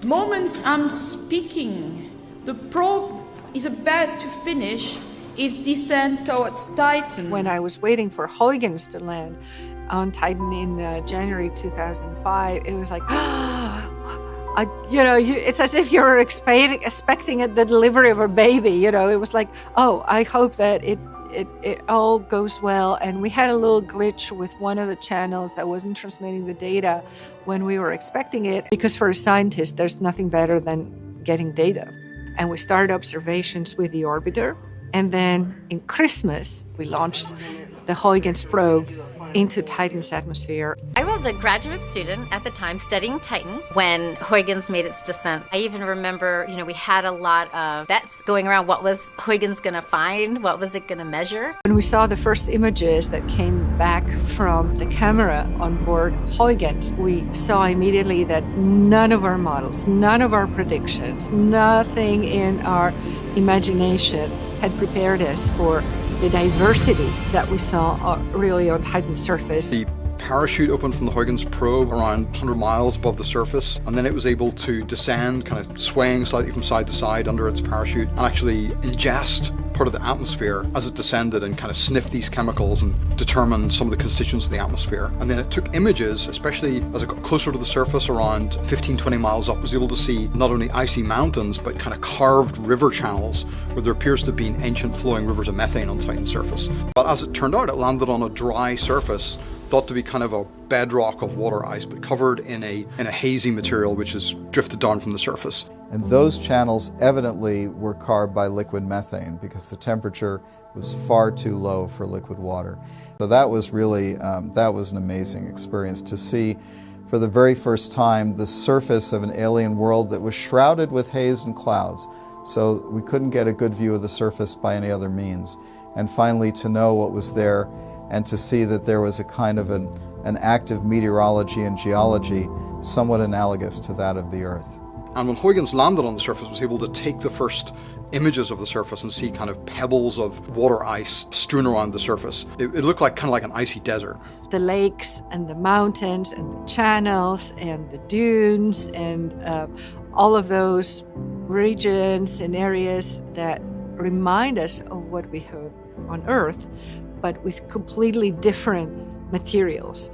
moment I'm speaking, the probe is about to finish its descent towards Titan. When I was waiting for Huygens to land on Titan in January 2005, it was like, it's as if you're expecting the delivery of a baby. It was like, oh, I hope that it all goes well. And we had a little glitch with one of the channels that wasn't transmitting the data when we were expecting it, because for a scientist, there's nothing better than getting data. And we started observations with the orbiter. And then in Christmas, we launched the Huygens probe into Titan's atmosphere. I was a graduate student at the time studying Titan when Huygens made its descent. I even remember, we had a lot of bets going around. What was Huygens going to find? What was it going to measure? When we saw the first images that came back from the camera on board Huygens, we saw immediately that none of our models, none of our predictions, nothing in our imagination had prepared us for the diversity that we saw really on Titan's surface. The parachute opened from the Huygens probe around 100 miles above the surface, and then it was able to descend, kind of swaying slightly from side to side under its parachute, and actually ingest part of the atmosphere as it descended and kind of sniff these chemicals and determine some of the constituents of the atmosphere. And then it took images, especially as it got closer to the surface around 15-20 miles up, was able to see not only icy mountains but kind of carved river channels where there appears to be ancient flowing rivers of methane on Titan's surface. But as it turned out, it landed on a dry surface thought to be kind of a bedrock of water ice, but covered in a hazy material which has drifted down from the surface. And those channels evidently were carved by liquid methane because the temperature was far too low for liquid water. So that was really, that was an amazing experience to see for the very first time the surface of an alien world that was shrouded with haze and clouds. So we couldn't get a good view of the surface by any other means. And finally to know what was there and to see that there was a kind of an active meteorology and geology somewhat analogous to that of the Earth. And when Huygens landed on the surface, was able to take the first images of the surface and see kind of pebbles of water ice strewn around the surface. It looked like kind of like an icy desert. The lakes and the mountains and the channels and the dunes and all of those regions and areas that remind us of what we have on Earth, but with completely different materials.